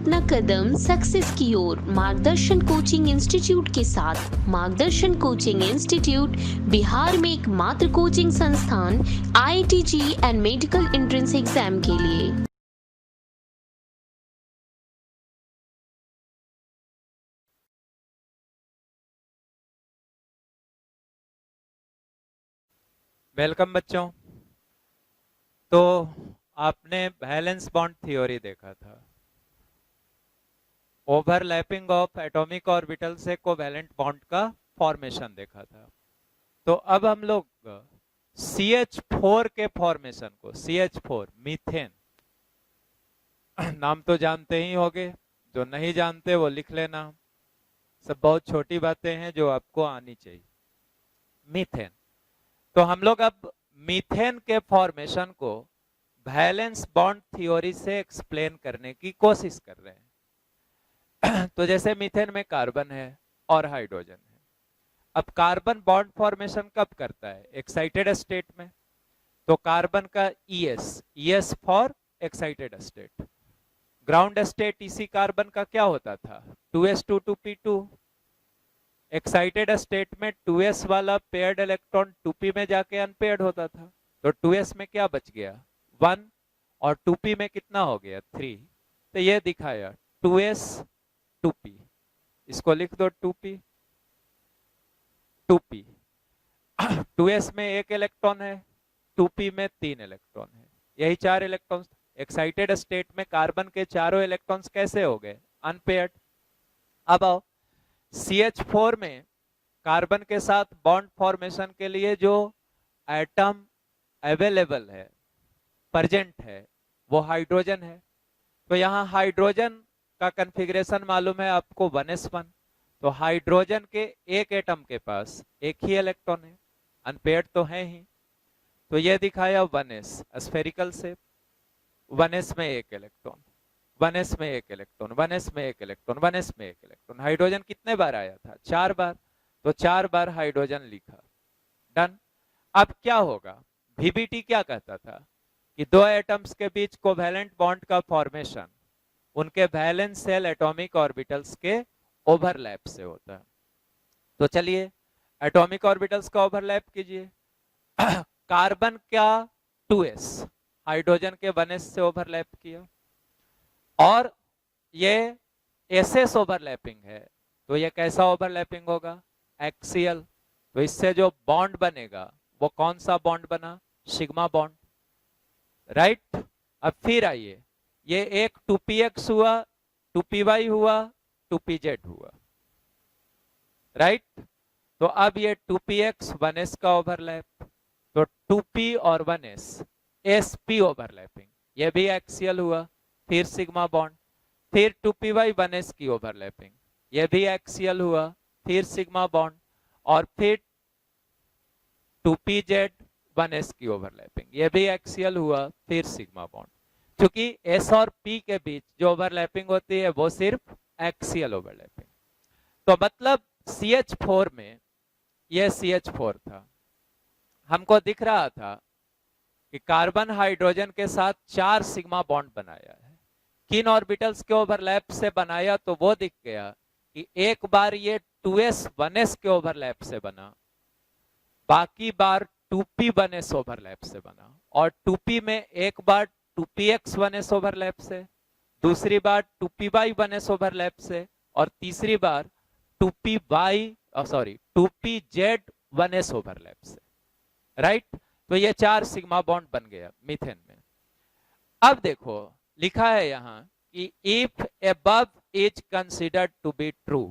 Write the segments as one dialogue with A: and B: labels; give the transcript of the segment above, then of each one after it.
A: अपना कदम सक्सेस की ओर मार्गदर्शन कोचिंग इंस्टीट्यूट के साथ। मार्गदर्शन कोचिंग इंस्टीट्यूट बिहार में एकमात्र कोचिंग संस्थान IIT and medical entrance exam के लिए।
B: वेलकम बच्चों। तो आपने वैलेंस बॉन्ड थ्योरी देखा था, ओवरलैपिंग ऑफ एटॉमिक ऑर्बिटल से कोवैलेंट बॉन्ड का फॉर्मेशन देखा था। तो अब हम लोग CH4 के फॉर्मेशन को, CH4 मीथेन, नाम तो जानते ही होंगे, जो नहीं जानते वो लिख लेना। सब बहुत छोटी बातें हैं जो आपको आनी चाहिए। मीथेन, तो हम लोग अब मीथेन के फॉर्मेशन को वैलेंस बॉन्ड थ्योरी से एक्सप्लेन करने की कोशिश कर रहे हैं। तो जैसे मीथेन में कार्बन है और हाइड्रोजन है। अब कार्बन बॉन्ड फॉर्मेशन कब करता है? एक्साइटेड स्टेट में। तो कार्बन का ES for excited state. Ground state इसी कार्बन का क्या होता था? 2s2 2p2। एक्साइटेड स्टेट में 2s वाला पेयर्ड इलेक्ट्रॉन 2p में जाके अनपेयर्ड होता था। तो 2s में क्या बच गया? 1, और 2p में कितना हो गया? 3। तो ये दिखाया 2s 2p। इसको लिख दो 2p 2p। 2s में एक इलेक्ट्रॉन है, 2p में 3 इलेक्ट्रॉन है, यही 4 इलेक्ट्रॉन्स। एक्साइटेड स्टेट में कार्बन के चारों इलेक्ट्रॉन्स कैसे हो गए? अनपेयर्ड। अब आओ CH4 में कार्बन के साथ बॉन्ड फॉर्मेशन के लिए जो एटम अवेलेबल है, प्रेजेंट है, वो हाइड्रोजन है। तो यहाँ हाइड्रोजन का कॉन्फ़िगरेशन मालूम है आपको, 1s1। तो हाइड्रोजन के एक एटम के पास एक ही इलेक्ट्रॉन है, अनपेयर्ड तो है ही। तो ये दिखाया 1s स्फेरिकल शेप, 1s में एक इलेक्ट्रॉन, 1s में एक इलेक्ट्रॉन, 1s में एक इलेक्ट्रॉन, 1s में एक इलेक्ट्रॉन। हाइड्रोजन कितने बार आया था? 4 बार। तो 4 बार हाइड्रोजन लिखा, डन। अब क्या होगा? VBT क्या कहता था कि दो एटम्स के बीच कोवैलेंट बॉन्ड का फॉर्मेशन उनके वैलेंस शेल एटॉमिक ऑर्बिटल्स के ओवरलैप से होता है। तो चलिए एटॉमिक ऑर्बिटल्स का ओवरलैप कीजिए। कार्बन का 2s हाइड्रोजन के 1s से ओवरलैप किया, और ये SS ओवरलैपिंग है। तो ये कैसा ओवरलैपिंग होगा? एक्सियल। तो इससे जो बॉन्ड बनेगा वो कौन सा बॉन्ड बना? Sigma bond, right. अब फिर आइए, ये एक 2px हुआ, 2py हुआ, 2pz हुआ, राइट। तो अब ये 2px 1s का ओवरलैप, तो 2p और 1s sp ओवरलैपिंग, ये भी एक्सियल हुआ। फिर सिग्मा बॉन्ड, फिर 2py 1s की ओवरलैपिंग, ये भी एक्सियल हुआ। फिर सिग्मा बॉन्ड, और फिर 2pz 1s की ओवरलैपिंग, ये भी एक्सियल हुआ। फिर सिग्मा बॉन्ड। क्योंकि s और p के बीच जो ओवरलैपिंग होती है वो सिर्फ एक्सियल ओवरलैपिंग। तो मतलब CH4 में ये CH4 था, हमको दिख रहा था कि कार्बन हाइड्रोजन के साथ 4 सिग्मा बॉन्ड बनाया है। किन ऑर्बिटल्स के ओवरलैप से बनाया? तो वो दिख गया कि एक बार ये 2s 1s के ओवरलैप से बना, बाकी बार 2p 1s ओवरलैप से बना, और 2p में एक बार 2px 1s ओवरलैप से, दूसरी बार 2py 1s ओवरलैप से, और तीसरी बार 2pz 1s ओवरलैप से, राइट। तो ये 4 सिग्मा बॉन्ड बन गया मीथेन में। अब देखो लिखा है यहां कि if above is considered to be true,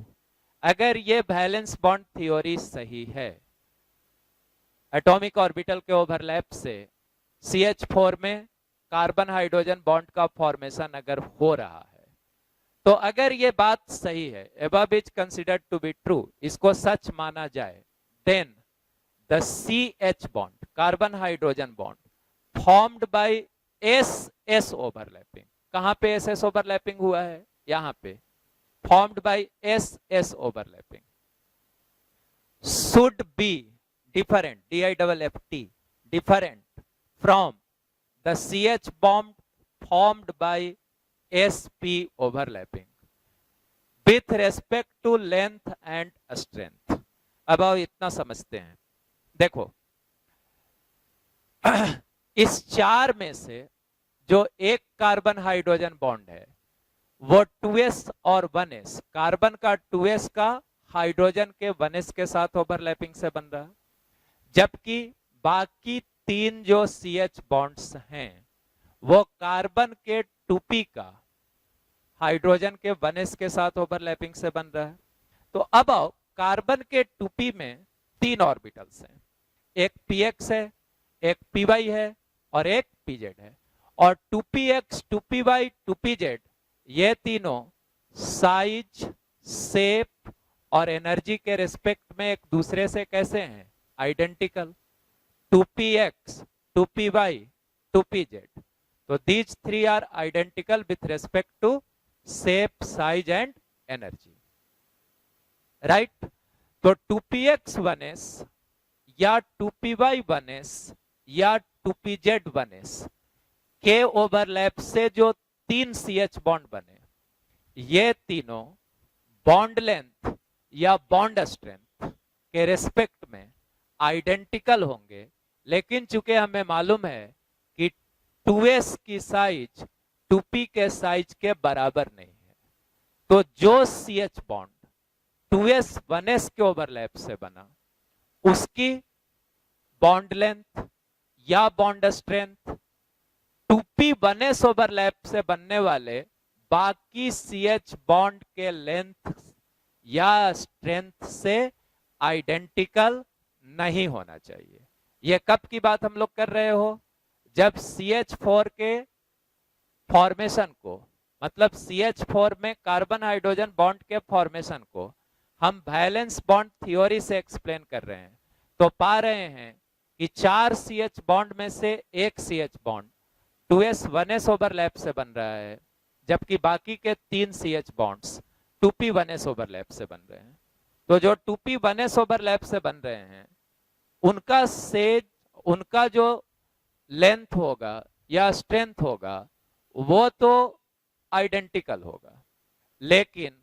B: अगर ये वैलेंस बॉन्ड थ्योरी सही है, एटॉमिक ऑर्बिटल के ओवरलैप से CH4 में कार्बन हाइड्रोजन बॉन्ड का फॉर्मेशन अगर हो रहा है, तो अगर ये बात सही है, above is considered to be true, इसको सच माना जाए, then the CH bond, carbon hydrogen bond formed by SS overlapping, कहां पे SS ओवरलैपिंग हुआ है? यहां पे, formed by SS overlapping, should be different, DIFFT, different from the CH bond formed by sp overlapping with respect to length and strength. अब आओ इतना समझते हैं। देखो इस चार में से जो एक कार्बन हाइड्रोजन बॉन्ड है वो 2s और 1s, कार्बन का 2s का हाइड्रोजन के 1s के साथ ओवरलैपिंग से बन रहा है, जबकि बाकी तीन जो CH बॉन्ड्स हैं वो कार्बन के 2p का हाइड्रोजन के 1s के साथ ओवरलैपिंग से बन रहा है। तो अब आओ कार्बन के 2p में तीन ऑर्बिटल्स हैं, एक px है, एक py है और एक pz है, और 2px, 2py, 2pz ये तीनों साइज, शेप और एनर्जी के रिस्पेक्ट में एक दूसरे से कैसे हैं? आइडेंटिकल। 2px, 2py, 2pz, तो these three are identical with respect to shape, size and energy, right? तो 2px 1s या 2py 1s या 2pz 1s के ओवरलैप से जो तीन CH बॉन्ड बने, ये तीनों बॉन्ड लेंथ या बॉन्ड स्ट्रेंथ के रिस्पेक्ट में आइडेंटिकल होंगे, लेकिन चूंकि हमें मालूम है कि 2s की साइज 2p के साइज के बराबर नहीं है, तो जो CH बॉन्ड 2s 1s के ओवरलैप से बना उसकी बॉन्ड लेंथ या bond strength 2p 1s overlap से बनने वाले बाकी CH बॉन्ड के लेंथ या स्ट्रेंथ से आइडेंटिकल नहीं होना चाहिए। यह कब की बात हम लोग कर रहे हो? जब CH4 के फॉर्मेशन को, मतलब CH4 में कार्बन हाइड्रोजन बॉन्ड के फॉर्मेशन को हम वैलेंस बॉन्ड थ्योरी से एक्सप्लेन कर रहे हैं, तो पा रहे हैं कि चार CH बॉन्ड में से एक CH bond 2s 1s overlap से बन रहा है, जबकि बाकी के तीन CH bonds 2p 1s overlap से बन रहे हैं। तो जो 2p 1s ओवरलैप से बन रहे हैं उनका जो लेंथ होगा या स्ट्रेंथ होगा वो तो आइडेंटिकल होगा, लेकिन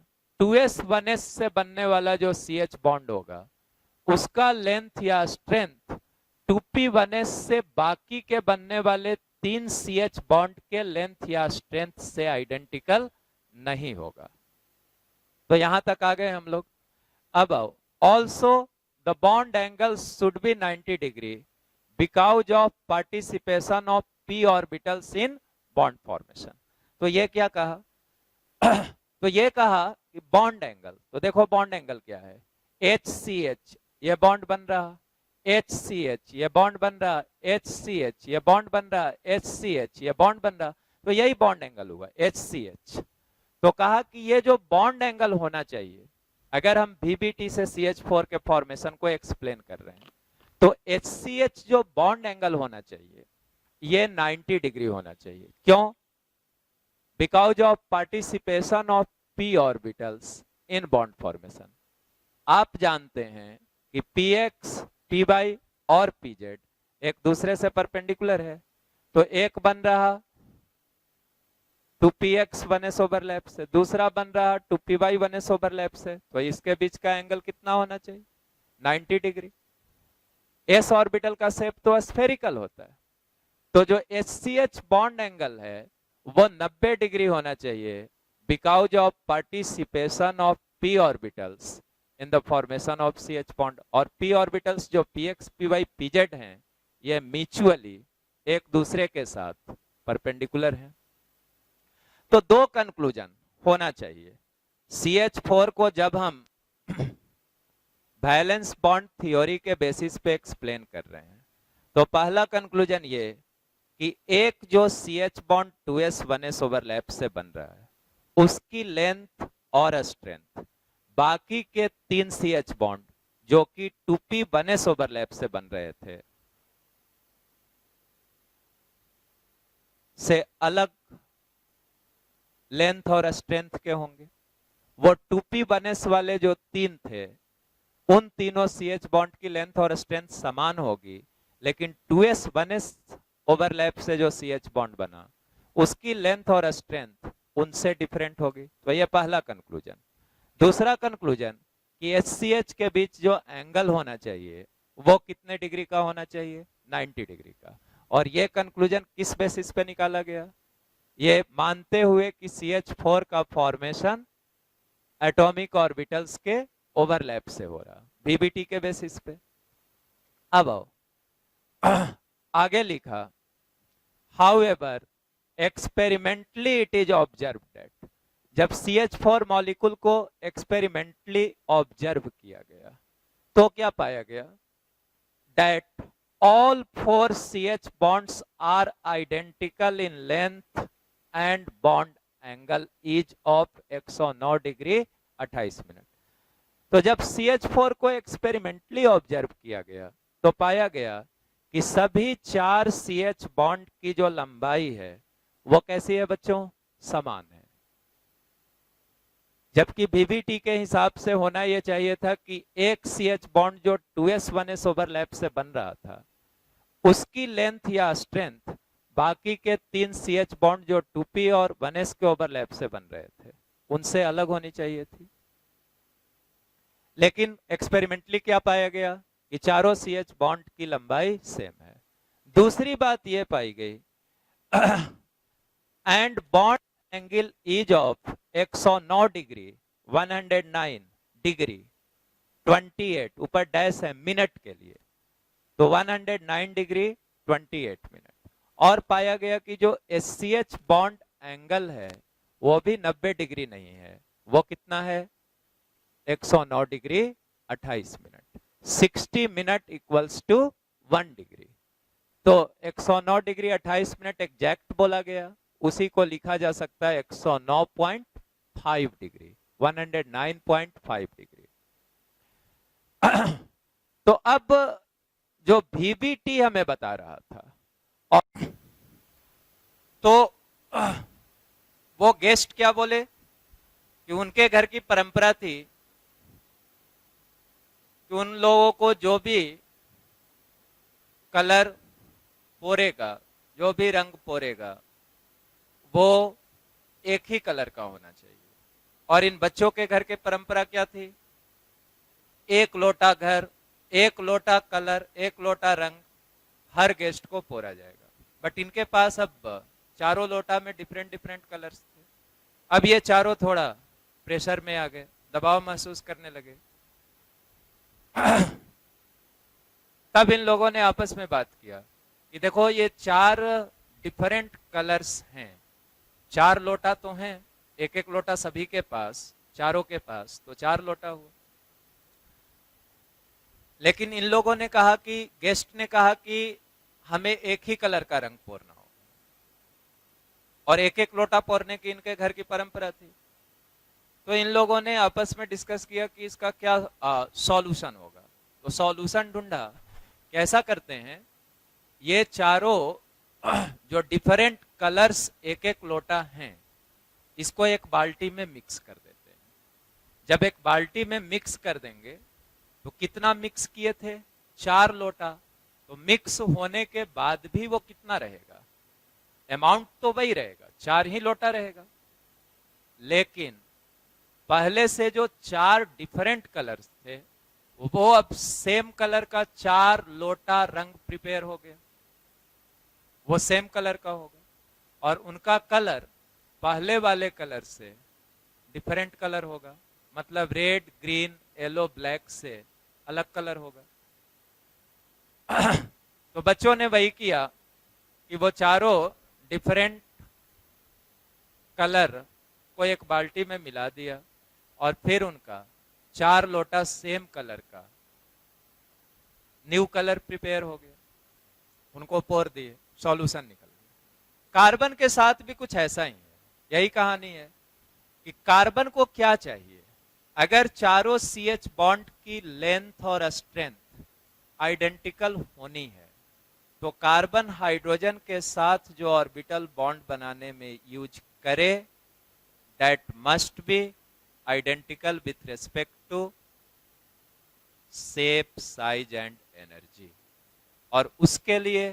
B: 2s 1s से बनने वाला जो CH बॉन्ड होगा उसका लेंथ या स्ट्रेंथ 2p 1s से बाकी के बनने वाले तीन CH बॉन्ड के लेंथ या स्ट्रेंथ से आइडेंटिकल नहीं होगा। तो यहां तक आ गए हम लोग। अब आओ, also the bond angle should be 90 degree because of participation of p orbitals in bond formation. तो ये क्या कहा? तो ये कहा कि बॉन्ड एंगल, तो देखो बॉन्ड एंगल क्या है? HCH ये बॉन्ड बन रहा, HCH ये बॉन्ड बन रहा, HCH ये बॉन्ड बन रहा, HCH ये बॉन्ड बन रहा, तो यही बॉन्ड एंगल हुआ HCH। तो कहा कि ये जो बॉन्ड एंगल होना चाहिए, अगर हम VBT से CH4 के फॉर्मेशन को एक्सप्लेन कर रहे हैं, तो HCH जो बॉन्ड एंगल होना चाहिए ये 90 डिग्री होना चाहिए। क्यों? Because of participation of p orbitals in bond formation. आप जानते हैं कि px, py और pz एक दूसरे से परपेंडिकुलर है, तो एक बन रहा 2px 1s ओवरलैप से, दूसरा बन रहा 2py 1s ओवरलैप से, तो इसके बीच का एंगल कितना होना चाहिए? 90 डिग्री। s ऑर्बिटल का शेप तो स्फेरिकल होता है, तो जो HCH बॉन्ड एंगल है वो 90 डिग्री होना चाहिए because of participation of p orbitals in the formation of CH bond. और p ऑर्बिटल्स जो px, py, pz हैं ये म्यूचुअली एक दूसरे के साथ परपेंडिकुलर हैं। तो दो कंक्लूजन होना चाहिए। CH4 को जब हम वैलेंस बॉन्ड थ्योरी के बेसिस पे एक्सप्लेन कर रहे हैं, तो पहला कंक्लूजन ये कि एक जो CH bond 2s 1s overlap से बन रहा है उसकी लेंथ और स्ट्रेंथ बाकी के तीन CH बॉन्ड जो कि 2p 1s ओवरलैप से बन रहे थे से अलग लेंथ और स्ट्रेंथ के होंगे। वो 2p 1s वाले जो तीन थे उन तीनों CH बॉन्ड की लेंथ और स्ट्रेंथ समान होगी, लेकिन 2s 1s ओवरलैप से जो CH बॉन्ड बना उसकी लेंथ और स्ट्रेंथ उनसे डिफरेंट होगी। तो ये पहला कंक्लूजन। दूसरा कंक्लूजन कि HCH के बीच जो एंगल होना चाहिए वो कितने डिग्री का होना चाहिए, 90 डिग्री का। और ये कंक्लूजन किस बेसिस पे निकाला गया, ये मानते हुए कि CH4 का फॉर्मेशन एटॉमिक ऑर्बिटल्स के ओवरलैप से हो रहा, BBT के बेसिस पे। अब आओ आगे लिखा, however experimentally it is observe that, जब CH4 मॉलिक्यूल को एक्सपेरिमेंटली ऑब्जर्व किया गया तो क्या पाया गया, that all 4 CH bonds are identical in length and bond angle is of 109 degree 28 minute. तो जब CH4 को एक्सपेरिमेंटली ऑब्जर्व किया गया तो पाया गया कि सभी 4 CH बॉन्ड की जो लंबाई है वो कैसी है बच्चों, समान है। जबकि BBT के हिसाब से होना यह चाहिए था कि एक CH बॉन्ड जो 2s1s ओवरलैप से बन रहा था उसकी लेंथ या स्ट्रेंथ बाकी के 3 CH बॉन्ड जो 2p और 1s के ओवरलैप से बन रहे थे उनसे अलग होनी चाहिए थी। लेकिन एक्सपेरिमेंटली क्या पाया गया कि चारों CH बॉन्ड की लंबाई सेम है। दूसरी बात यह पाई गई and bond angle is of 109 degree 109 degree 28, ऊपर डैश है मिनट के लिए, तो 109 डिग्री 28 मिनट। और पाया गया कि जो SCH बॉन्ड एंगल है वो भी 90 डिग्री नहीं है, वो कितना है 109 degree 28 minute. 60 minute equals to 1 degree. तो 109 डिग्री 28 मिनट एग्जैक्ट बोला गया, उसी को लिखा जा सकता है 109.5 डिग्री, 109.5 डिग्री। तो अब जो VBT हमें बता रहा था, और तो वो गेस्ट क्या बोले कि उनके घर की परंपरा थी कि उन लोगों को जो भी कलर पोरेगा, जो भी रंग पोरेगा वो एक ही कलर का होना चाहिए। और इन बच्चों के घर के परंपरा क्या थी, एक लोटा घर, एक लोटा कलर, एक लोटा रंग, हर गेस्ट को पोरा जाएगा। बट इनके पास अब चारों लोटा में डिफरेंट डिफरेंट कलर्स थे। अब ये चारों थोड़ा प्रेशर में आ गए, दबाव महसूस करने लगे। तब इन लोगों ने आपस में बात किया कि देखो ये 4 डिफरेंट कलर्स हैं, 4 लोटा तो हैं, एक एक लोटा सभी के पास, चारों के पास, तो 4 लोटा हुआ। लेकिन इन लोगों ने कहा कि, गेस्ट ने कहा कि हमें एक ही कलर का रंग पोरना हो, और एक एक लोटा पोरने की इनके घर की परंपरा थी। तो इन लोगों ने आपस में डिस्कस किया कि इसका क्या सॉल्यूशन होगा। तो सॉल्यूशन ढूंढा, कैसा करते हैं, ये चारों जो डिफरेंट कलर्स एक एक लोटा हैं इसको एक बाल्टी में मिक्स कर देते हैं। जब एक बाल्टी में मिक्स कर देंगे तो कितना मिक्स किए थे, 4 लोटा, तो मिक्स होने के बाद भी वो कितना रहेगा, अमाउंट तो वही रहेगा, 4 ही लोटा रहेगा। लेकिन पहले से जो 4 डिफरेंट कलर्स थे वो अब सेम कलर का 4 लोटा रंग प्रिपेयर हो गया, वो सेम कलर का होगा, और उनका कलर पहले वाले कलर से डिफरेंट कलर होगा, मतलब रेड, ग्रीन, येलो, ब्लैक से अलग कलर होगा। तो बच्चों ने वही किया कि वो चारों डिफरेंट कलर को एक बाल्टी में मिला दिया और फिर उनका 4 लोटा सेम कलर का न्यू कलर प्रिपेयर हो गया, उनको पोर दिए, सॉल्यूशन निकल गया। कार्बन के साथ भी कुछ ऐसा ही है, यही कहानी है कि कार्बन को क्या चाहिए, अगर चारों CH बॉन्ड की लेंथ और स्ट्रेंथ आइडेंटिकल होनी है तो कार्बन हाइड्रोजन के साथ जो ऑर्बिटल बॉन्ड बनाने में यूज करे that must be identical with respect to shape, size and energy. और उसके लिए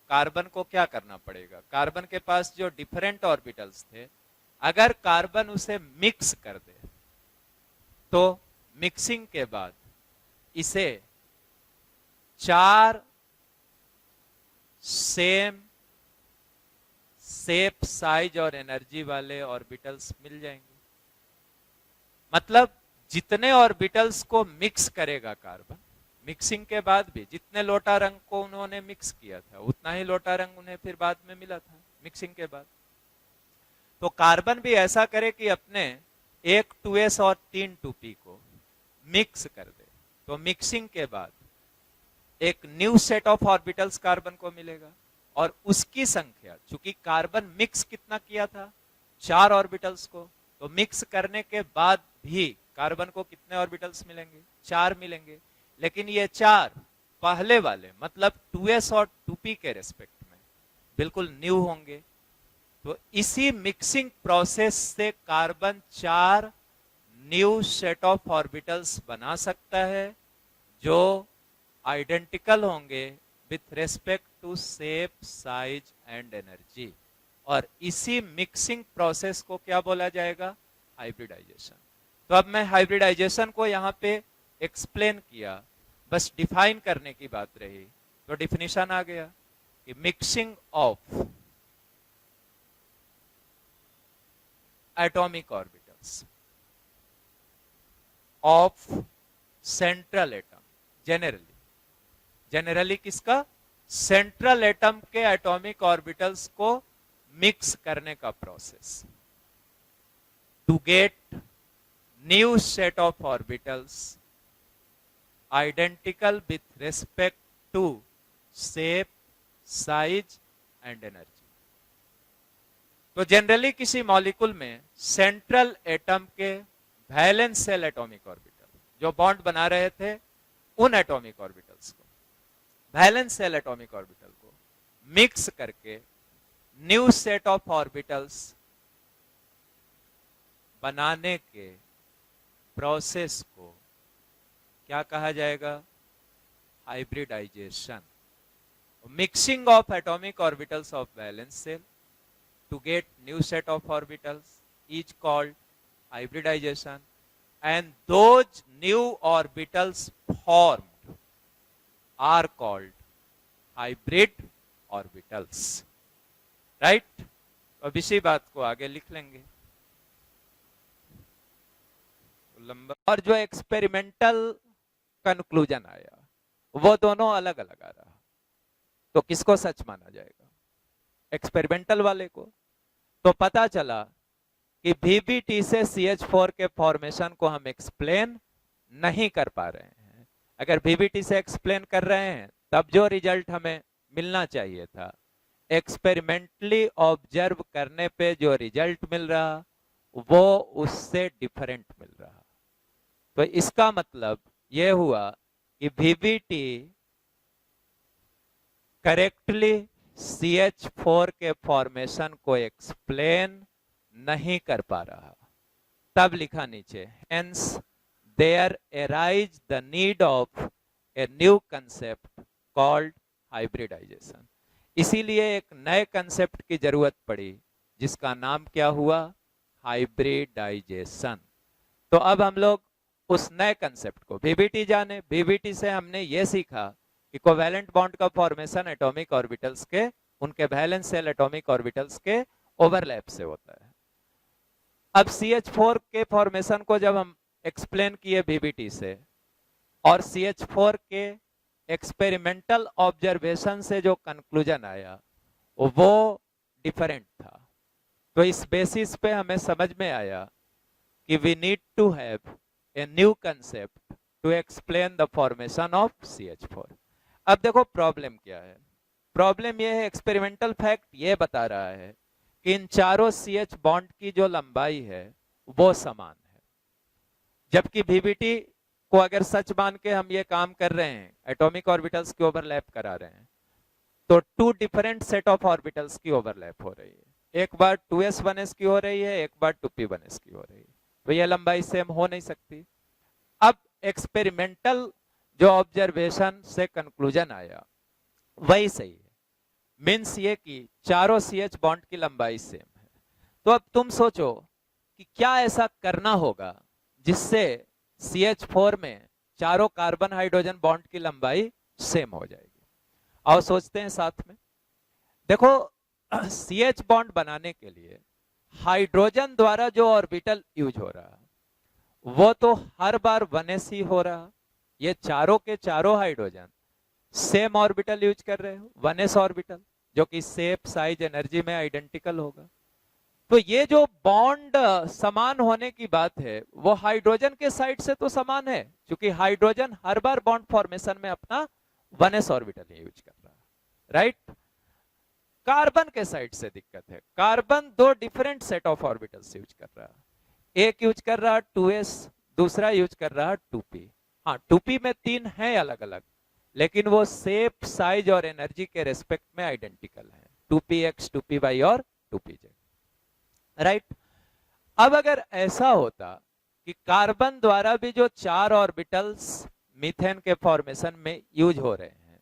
B: कार्बन को क्या करना पड़ेगा, कार्बन के पास जो डिफरेंट ऑर्बिटल्स थे अगर कार्बन उसे मिक्स कर दे तो मिक्सिंग के बाद इसे 4 सेम शेप, साइज और एनर्जी वाले ऑर्बिटल्स मिल जाएंगे। मतलब जितने ऑर्बिटल्स को मिक्स करेगा कार्बन, मिक्सिंग के बाद भी जितने लोटा रंग को उन्होंने मिक्स किया था उतना ही लोटा रंग उन्हें फिर बाद में मिला था मिक्सिंग के बाद। तो कार्बन भी ऐसा करे कि अपने एक 2s और 3 2p को मिक्स कर दे, तो मिक्सिंग के बाद एक new set of orbitals carbon को मिलेगा और उसकी संख्या, चूंकि कार्बन मिक्स कितना किया था 4 ऑर्बिटल्स को, तो मिक्स करने के बाद भी कार्बन को कितने ऑर्बिटल्स मिलेंगे? 4 मिलेंगे। लेकिन ये 4 पहले वाले मतलब 2s और 2p के रेस्पेक्ट में बिल्कुल न्यू होंगे। तो इसी मिक्सिंग प्रोसेस से carbon 4 new set of orbitals बना सकता है जो आइडेंटिकल होंगे with respect to shape, size and energy. और इसी मिक्सिंग प्रोसेस को क्या बोला जाएगा? हाइब्रिडाइजेशन। तो अब मैं हाइब्रिडाइजेशन को यहां पे एक्सप्लेन किया, बस डिफाइन करने की बात रही। तो डिफिनीशन आ गया कि mixing of atomic orbitals of central atom, generally किसका? सेंट्रल एटम के एटॉमिक ऑर्बिटल्स को मिक्स करने का process to get new set of orbitals identical with respect to shape, size and energy. तो जनरली किसी मॉलिक्यूल में सेंट्रल एटम के valence shell atomic orbital जो बॉन्ड बना रहे थे उन एटॉमिक ऑर्बिटल्स को, वैलेंस शेल एटॉमिक ऑर्बिटल को मिक्स करके न्यू सेट ऑफ ऑर्बिटल्स बनाने के प्रोसेस को क्या कहा जाएगा? Hybridization. Mixing of atomic orbitals of valence shell to get new set of orbitals is called hybridization, and those new orbitals formed are called hybrid orbitals, right? अब इसी बात को आगे लिख लेंगे। और जो एक्सपेरिमेंटल कंक्लूजन आया वो दोनों अलग अलग आ रहा, तो किसको सच माना जाएगा? एक्सपेरिमेंटल वाले को। तो पता चला कि VBT से CH4 के फॉर्मेशन को हम एक्सप्लेन नहीं कर पा रहे हैं। अगर VBT से एक्सप्लेन कर रहे हैं तब जो रिजल्ट हमें मिलना चाहिए था, एक्सपेरिमेंटली ऑब्जर्व करने पे जो रिजल्ट मिल रहा वो उससे डिफरेंट मिल रहा। तो इसका मतलब यह हुआ कि VBT करेक्टली CH4 के फॉर्मेशन को एक्सप्लेन नहीं कर पा रहा। तब लिखा नीचे, hence there arise the need of a new concept called hybridization। इसीलिए एक नए कंसेप्ट की जरूरत पड़ी जिसका नाम क्या हुआ? हाइब्रिडाइजेशन। तो अब हम लोग उस नए कंसेप्ट को VBT जाने। VBT से हमने ये सीखा कि कोवैलेंट बॉन्ड का फॉर्मेशन एटॉमिक ऑर्बिटल्स के, उनके वैलेंस शेल एटॉमिक ऑर्बिटल्स के ओवरलैप से होता है। अब CH4 के फॉर्मेशन को जब हम एक्सप्लेन किए VBT से, और CH4 के एक्सपेरिमेंटल ऑब्जर्वेशन से जो कंक्लूजन आया वो डिफरेंट था। तो इस बेसिस पे हमें समझ में आया कि we need to have a new concept to explain the formation of CH4। अब देखो प्रॉब्लम क्या है। प्रॉब्लम यह है, एक्सपेरिमेंटल फैक्ट ये बता रहा है कि इन चारों CH बॉन्ड की जो लंबाई है वो समान है, जबकि VBT को अगर सच मान के हम ये काम कर रहे हैं, एटॉमिक ऑर्बिटल्स की ओवरलैप करा रहे हैं, तो 2 डिफरेंट सेट ऑफ ऑर्बिटल्स की ओवरलैप हो रही है। एक बार 2s 1s की हो रही है, एक बार 2p 1s की हो रही है। तो ये लंबाई सेम हो नहीं सकती। अब एक्सपेरिमेंटल जो ऑब्जर्वेशन से कंक्लूजन आया वही सही है, मीन्स ये कि चारों CH बॉन्ड की लंबाई सेम है। तो अब तुम सोचो कि क्या ऐसा करना होगा जिससे CH4 में चारों कार्बन हाइड्रोजन बॉन्ड की लंबाई सेम हो जाएगी। आओ सोचते हैं साथ में। देखो, CH बॉन्ड बनाने के लिए हाइड्रोजन द्वारा जो ऑर्बिटल यूज हो रहा वो तो हर बार 1s ही हो रहा। ये चारों के चारों हाइड्रोजन सेम ऑर्बिटल यूज कर रहे हो, 1s ऑर्बिटल, जो कि शेप, साइज, एनर्जी में आइडेंटिकल होगा। तो ये जो बॉन्ड समान होने की बात है वो हाइड्रोजन के साइड से तो समान है, क्योंकि हाइड्रोजन हर बार बॉन्ड फॉर्मेशन में अपना 1s ऑर्बिटल ही यूज कर रहा है, राइट। कार्बन के साइड से दिक्कत है, कार्बन दो different set of orbitals use कर रहा है। एक यूज कर रहा 2s, दूसरा यूज कर रहा 2p। हाँ, 2p में 3 है अलग अलग, लेकिन वो शेप, साइज और एनर्जी के रेस्पेक्ट में आइडेंटिकल है, 2px, 2py और 2pz, राइट। अब अगर ऐसा होता कि कार्बन द्वारा भी जो 4 ऑर्बिटल्स मीथेन के फॉर्मेशन में यूज हो रहे हैं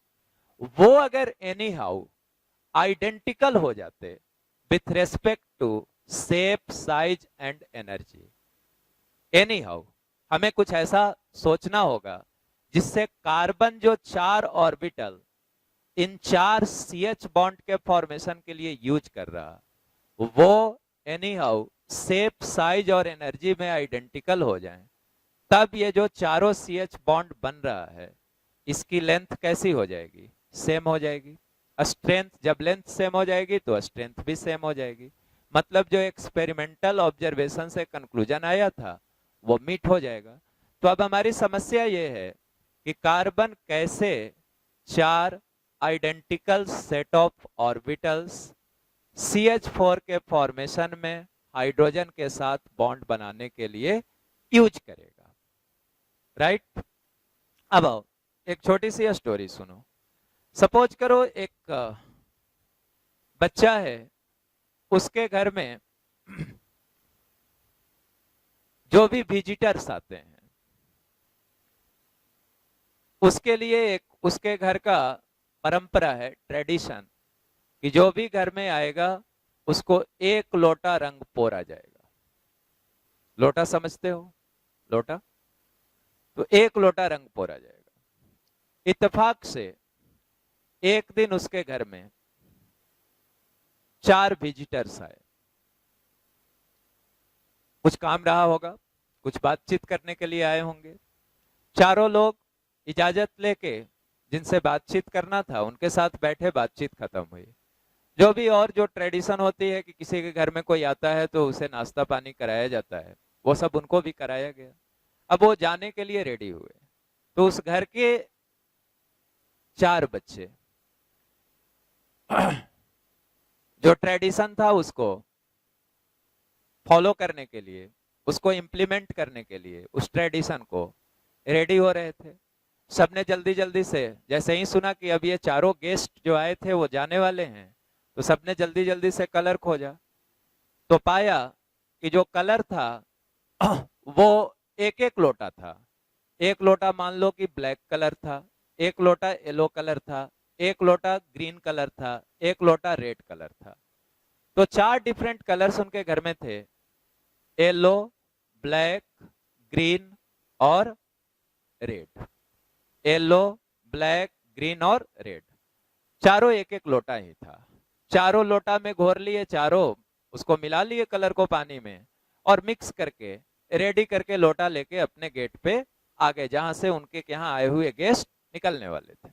B: वो अगर एनी हाउ आइडेंटिकल हो जाते with respect to shape, size and energy, anyhow हमें कुछ ऐसा सोचना होगा जिससे कार्बन जो 4 ऑर्बिटल इन 4 CH बॉन्ड के फॉर्मेशन के लिए यूज कर रहा वो एनी हाउ शेप, साइज और एनर्जी में आइडेंटिकल हो जाएं, तब ये जो चारों CH बॉन्ड बन रहा है इसकी लेंथ कैसी हो जाएगी? सेम हो जाएगी। स्ट्रेंथ, जब लेंथ सेम हो जाएगी तो स्ट्रेंथ भी सेम हो जाएगी। मतलब जो एक्सपेरिमेंटल ऑब्जर्वेशन से कंक्लूजन आया था वो मीट हो जाएगा। तो अब हमारी समस्या ये है कि कार्बन कैसे 4 identical set of orbitals CH4 के फॉर्मेशन में हाइड्रोजन के साथ बॉन्ड बनाने के लिए यूज करेगा, राइट। अब आओ एक छोटी सी स्टोरी सुनो। सपोज करो एक बच्चा है, उसके घर में जो भी विजिटर्स आते हैं उसके लिए एक उसके घर का परंपरा है, ट्रेडिशन, कि जो भी घर में आएगा उसको 1 लोटा रंग पोरा जाएगा। लोटा समझते हो? लोटा, तो 1 लोटा रंग पोरा जाएगा। इत्तेफाक से एक दिन उसके घर में 4 विजिटर्स आए। कुछ काम रहा होगा, कुछ बातचीत करने के लिए आए होंगे। चारों लोग इजाजत लेके जिनसे बातचीत करना था उनके साथ बैठे, बातचीत खत्म हुई। जो भी और जो ट्रेडिशन होती है कि किसी के घर में कोई आता है तो उसे नाश्ता पानी कराया जाता है, वो सब उनको भी कराया गया। अब वो जाने के लिए रेडी हुए तो उस घर के 4 बच्चे जो ट्रेडिशन था उसको फॉलो करने के लिए, उसको इंप्लीमेंट करने के लिए, उस ट्रेडिशन को रेडी हो रहे थे। सबने जल्दी जल्दी से, जैसे ही सुना कि अब ये चारों गेस्ट जो आए थे वो जाने वाले हैं, तो सबने जल्दी जल्दी से कलर खोजा। तो पाया कि जो कलर था वो एक एक लोटा था। एक लोटा मान लो कि ब्लैक कलर था, एक लोटा येलो कलर था, एक लोटा ग्रीन कलर था, एक लोटा रेड कलर था। तो 4 डिफरेंट कलर्स उनके घर में थे, येलो, ब्लैक, ग्रीन और रेड। येलो, ब्लैक, ग्रीन और रेड, चारों एक एक लोटा ही था। चारों लोटा में घोर लिए, चारों उसको मिला लिए कलर को पानी में और मिक्स करके रेडी करके लोटा लेके अपने गेट पे आ गए, जहां से उनके यहाँ आए हुए गेस्ट निकलने वाले थे।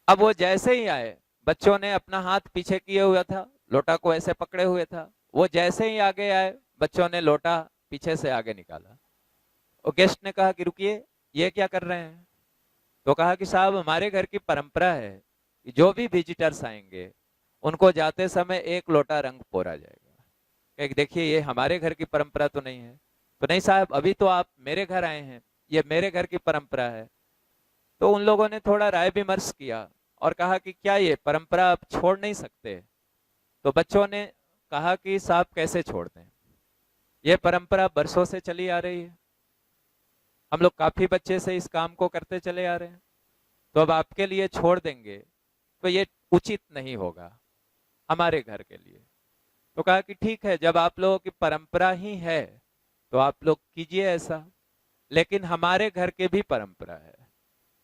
B: अब वो जैसे ही आए, बच्चों ने अपना हाथ पीछे किए हुआ था, लोटा को ऐसे पकड़े हुए था। वो जैसे ही आगे आए, बच्चों ने लोटा पीछे से आगे निकाला। और गेस्ट ने कहा कि रुकिए, ये क्या कर रहे हैं? तो कहा कि साहब हमारे घर की परंपरा है कि जो भी विजिटर्स आएंगे उनको जाते समय 1 लोटा रंग पोरा जाएगा। देखिए ये हमारे घर की परंपरा तो नहीं है। तो नहीं साहब, अभी तो आप मेरे घर आए हैं, ये मेरे घर की परंपरा है। तो उन लोगों ने थोड़ा राय विमर्श किया और कहा कि क्या ये परंपरा आप छोड़ नहीं सकते? तो बच्चों ने कहा कि साहब कैसे छोड़ दें, ये परंपरा बरसों से चली आ रही है, हम लोग काफी बच्चे से इस काम को करते चले आ रहे हैं, तो अब आपके लिए छोड़ देंगे तो ये उचित नहीं होगा हमारे घर के लिए। तो कहा कि ठीक है, जब आप लोगों की परंपरा ही है तो आप लोग कीजिए ऐसा, लेकिन हमारे घर के भी परंपरा है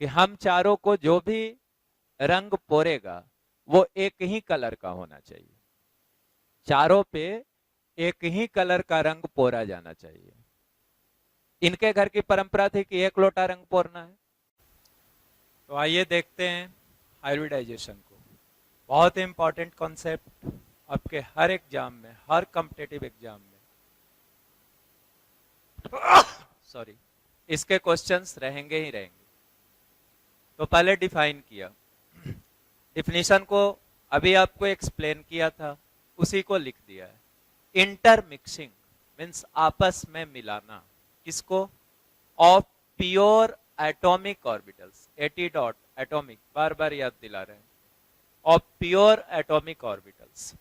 B: कि हम चारों को जो भी रंग पोरेगा वो एक ही कलर का होना चाहिए, चारों पे एक ही कलर का रंग पोरा जाना चाहिए। इनके घर की परंपरा थी कि एक लोटा रंग पोरना है। तो आइए देखते हैं हाइब्रिडाइजेशन को। बहुत इंपॉर्टेंट कॉन्सेप्ट, आपके हर एग्जाम में, हर कॉम्पिटिटिव एग्जाम में सॉरी इसके क्वेश्चंस रहेंगे ही रहेंगे। तो पहले डिफाइन किया, डिफिनीशन को अभी आपको एक्सप्लेन किया था, उसी को लिख दिया है। इंटरमिक्सिंग मीन्स आपस में मिलाना, किसको? ऑफ प्योर एटॉमिक ऑर्बिटल्स, एटी डॉट एटॉमिक, बार बार याद दिला रहे हैं, ऑफ प्योर एटॉमिक ऑर्बिटल्स।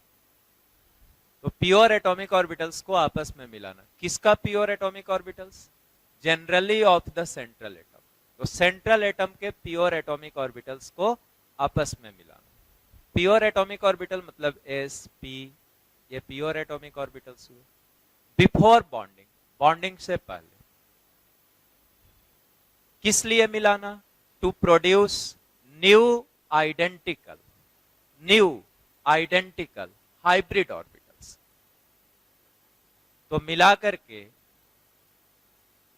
B: तो प्योर एटॉमिक ऑर्बिटल्स को आपस में मिलाना, किसका pure atomic orbitals? Generally of the central atom. तो सेंट्रल एटम के प्योर एटॉमिक ऑर्बिटल्स को आपस में मिलाना। प्योर एटॉमिक ऑर्बिटल मतलब एस पी, ये प्योर एटॉमिक ऑर्बिटल्स हुए। बिफोर बॉन्डिंग, बॉन्डिंग से पहले। किस लिए मिलाना? To produce new identical hybrid orbitals. तो मिला करके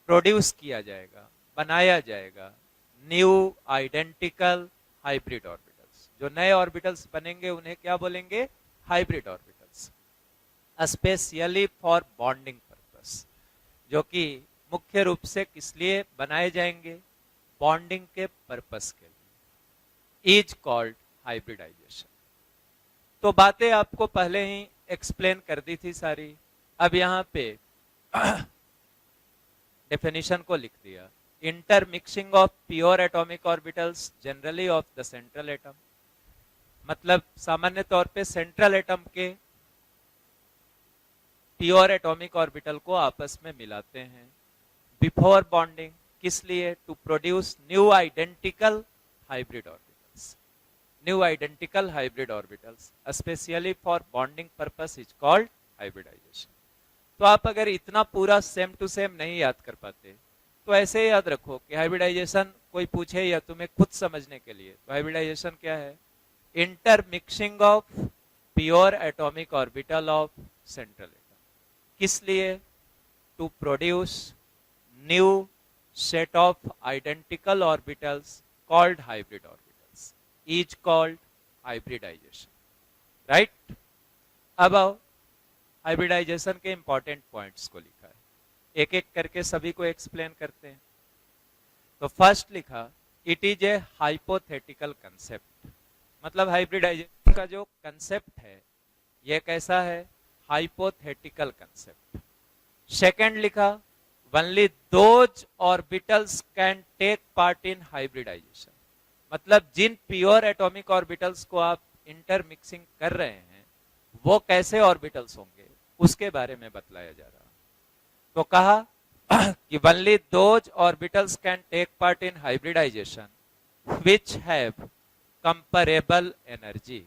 B: प्रोड्यूस किया जाएगा, बनाया जाएगा न्यू आइडेंटिकल हाइब्रिड ऑर्बिटल्स। जो नए ऑर्बिटल्स बनेंगे उन्हें क्या बोलेंगे? Hybrid orbitals. Specially for bonding purpose, जो कि मुख्य रूप से किस लिए बनाए जाएंगे? बॉन्डिंग के पर्पस के लिए, इज कॉल्ड हाइब्रिडाइजेशन। तो बातें आपको पहले ही एक्सप्लेन कर दी थी सारी, अब यहां पे डेफिनेशन को लिख दिया। Intermixing of pure atomic orbitals generally of the central atom, मतलब सामान्य तौर पे सेंट्रल एटम के प्योर एटॉमिक ऑर्बिटल को आपस में मिलाते हैं। बिफोर बॉन्डिंग, किस लिए? To produce new identical hybrid orbitals, new identical hybrid orbitals specially for bonding purpose is called hybridization. तो आप अगर इतना पूरा सेम टू सेम नहीं याद कर पाते तो ऐसे याद रखो कि हाइब्रिडाइजेशन कोई पूछे या तुम्हें खुद समझने के लिए, तो हाइब्रिडाइजेशन क्या है? Intermixing of pure atomic orbital of central atom. किस लिए? To produce new set of identical orbitals called hybrid orbitals, is called hybridization. Right? अब आओ हाइब्रिडाइजेशन के इंपॉर्टेंट पॉइंट्स को लिखा है, एक एक करके सभी को एक्सप्लेन करते हैं। तो फर्स्ट लिखा, it is a hypothetical concept, मतलब हाइब्रिडाइजेशन का जो कंसेप्ट है ये कैसा है? Hypothetical concept. सेकंड लिखा, only those orbitals can take part in hybridization, मतलब जिन प्योर एटॉमिक ऑर्बिटल्स को आप इंटरमिक्सिंग कर रहे हैं वो कैसे ऑर्बिटल्स होंगे उसके बारे में बतलाया जा रहा। तो कहा कि only those orbitals can take part in hybridization which have comparable energy,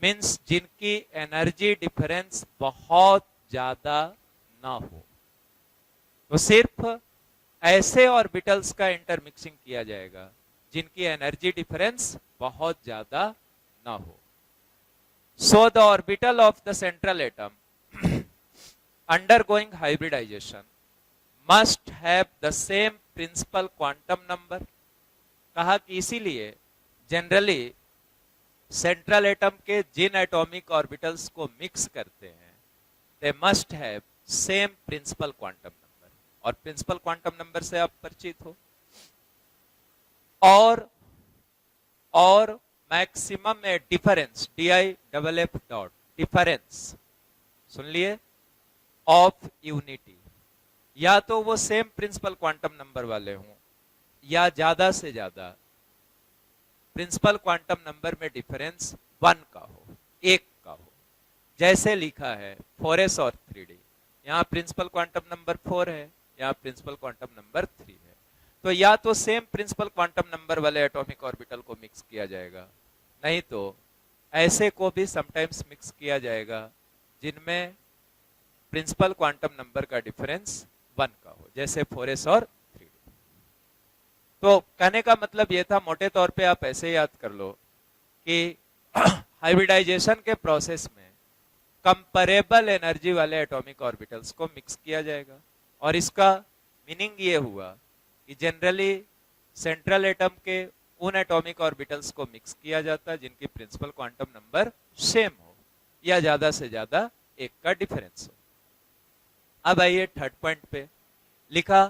B: means जिनकी एनर्जी डिफरेंस बहुत ज्यादा ना हो। तो सिर्फ ऐसे ऑर्बिटल्स का इंटरमिक्सिंग किया जाएगा जिनकी एनर्जी डिफरेंस बहुत ज्यादा ना हो। So the orbital of the central atom undergoing hybridization must have the same principal quantum number। कहा कि इसीलिए जनरली सेंट्रल एटम के जिन एटॉमिक ऑर्बिटल्स को मिक्स करते हैं they must have same principal quantum number, और प्रिंसिपल क्वांटम नंबर से आप परिचित हो। और maximum a difference, DIFF dot difference, सुन लिए, ऑफ यूनिटी, या तो वो सेम प्रिंसिपल क्वांटम नंबर वाले हों या ज्यादा से ज्यादा प्रिंसिपल क्वांटम नंबर में डिफरेंस 1 का हो, 1 का हो। जैसे लिखा है 4s और 3d, यहाँ प्रिंसिपल क्वांटम नंबर 4 है, यहाँ प्रिंसिपल क्वांटम नंबर 3 है। तो या तो सेम प्रिंसिपल क्वांटम नंबर वाले एटॉमिक ऑर्बिटल को मिक्स किया जाएगा, नहीं तो ऐसे को भी समटाइम्स मिक्स किया जाएगा जिनमें प्रिंसिपल क्वांटम नंबर का डिफरेंस 1 का हो, जैसे 4s और 3d। तो कहने का मतलब यह था, मोटे तौर पे आप ऐसे याद कर लो कि हाइब्रिडाइजेशन के प्रोसेस में कंपैरेबल एनर्जी वाले एटॉमिक ऑर्बिटल्स को मिक्स किया जाएगा। और इसका मीनिंग ये हुआ कि जनरली सेंट्रल एटम के उन एटॉमिक ऑर्बिटल्स को मिक्स किया जाता है जिनकी प्रिंसिपल क्वांटम नंबर सेम हो या ज्यादा से ज्यादा एक का डिफरेंस हो। अब आइए थर्ड पॉइंट पे, लिखा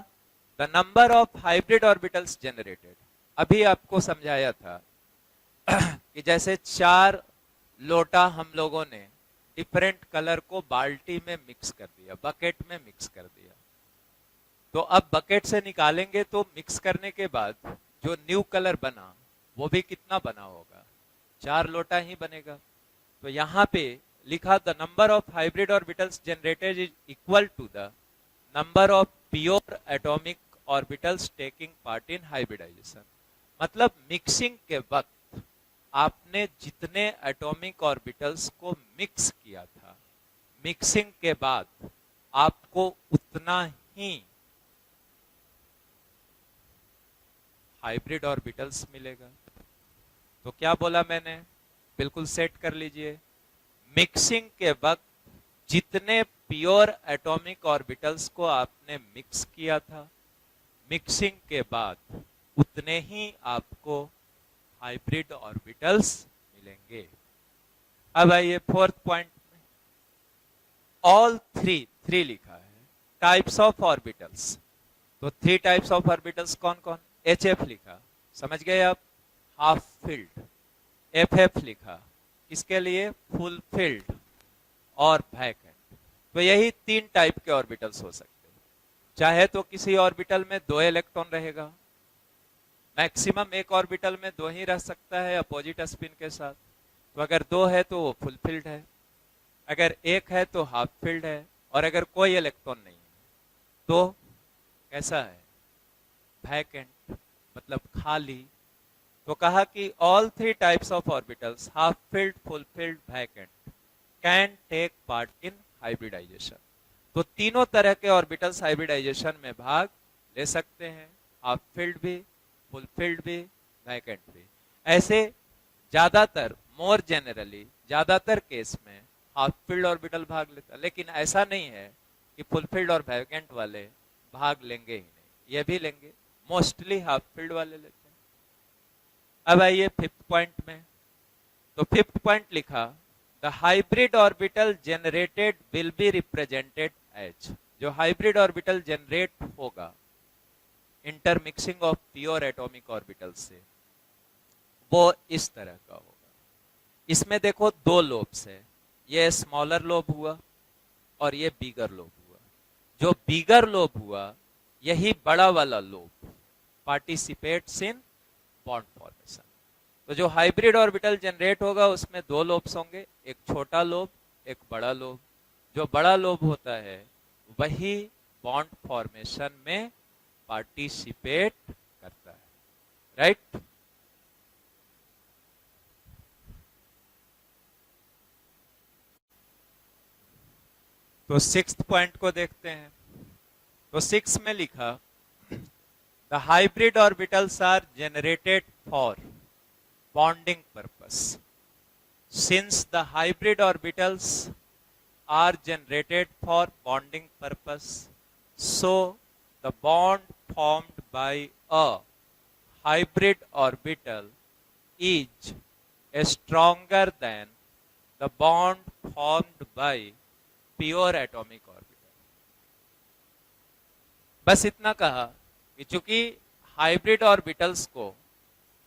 B: the number of hybrid orbitals generated. अभी आपको समझाया था कि जैसे 4 लोटा हम लोगों ने डिफरेंट कलर को बाल्टी में मिक्स कर दिया, बकेट में मिक्स कर दिया। तो अब बकेट से निकालेंगे तो मिक्स करने के बाद जो न्यू कलर बना वो भी कितना बना होगा, 4 लोटा ही बनेगा। तो यहाँ पे लिखा the number of hybrid orbitals generated is equal to the number of pure atomic orbitals taking part in hybridization. मतलब मिक्सिंग के वक्त आपने जितने एटॉमिक ऑर्बिटल्स को मिक्स किया था, मिक्सिंग के बाद आपको उतना ही हाइब्रिड ऑर्बिटल्स मिलेगा। तो क्या बोला मैंने, बिल्कुल सेट कर लीजिए। मिक्सिंग के वक्त जितने प्योर एटॉमिक ऑर्बिटल्स को आपने मिक्स किया था, मिक्सिंग के बाद उतने ही आपको हाइब्रिड ऑर्बिटल्स मिलेंगे। अब आइए फोर्थ पॉइंट में, ऑल थ्री लिखा है टाइप्स ऑफ ऑर्बिटल्स। तो 3 टाइप्स ऑफ ऑर्बिटल्स कौन कौन, HF लिखा, समझ गए आप, हाफ फिल्ड। FF लिखा, इसके लिए फुल फिल्ड और वैकेंट। तो यही 3 टाइप के ऑर्बिटल्स हो सकते हैं। चाहे तो किसी ऑर्बिटल में 2 इलेक्ट्रॉन रहेगा, मैक्सिमम एक ऑर्बिटल में 2 ही रह सकता है अपोजिट स्पिन के साथ। तो अगर 2 है तो वो फुल फिल्ड है, अगर 1 है तो हाफ फिल्ड है, और अगर कोई इलेक्ट्रॉन नहीं है तो कैसा है, वैकेंट, मतलब खाली। तो कहा कि all 3 types of orbitals, half filled, full filled, vacant, can take part in hybridization. तो तीनों तरह के ऑर्बिटल्स हाइब्रिडाइजेशन में भाग ले सकते हैं, हाफ फिल्ड भी, फुल फिल्ड भी, वैकेंट भी। ऐसे ज्यादातर, मोर जनरली ज्यादातर केस में हाफ फिल्ड ऑर्बिटल भाग लेता, लेकिन ऐसा नहीं है कि फुल फिल्ड और वैकेंट वाले भाग लेंगे ही नहीं, ये भी लेंगे, मोस्टली हाफ फील्ड वाले लेते हैं। अब आइए फिफ्थ पॉइंट में। तो फिफ्थ पॉइंट लिखा the hybrid orbital generated will be represented as. जो हाइब्रिड ऑर्बिटल जनरेट होगा intermixing of pure atomic orbital से, वो इस तरह का होगा। इसमें देखो 2 लोब्स है, ये स्मॉलर लोब हुआ और ये बिगर लोब हुआ। जो बिगर लोब हुआ यही बड़ा वाला lobe participates in bond formation. तो जो हाइब्रिड ऑर्बिटल जनरेट होगा उसमें 2 लोब्स होंगे, एक छोटा लोब, एक बड़ा लोब। जो बड़ा लोब होता है वही बॉन्ड फॉर्मेशन में पार्टिसिपेट करता है, राइट। तो 6th पॉइंट को देखते हैं। तो 6 में लिखा the hybrid orbitals are generated for bonding purpose. Since the hybrid orbitals are generated for bonding purpose, so the bond formed by a hybrid orbital is stronger than the bond formed by pure atomic orbital। बस इतना कहा कि चूंकि hybrid orbitals को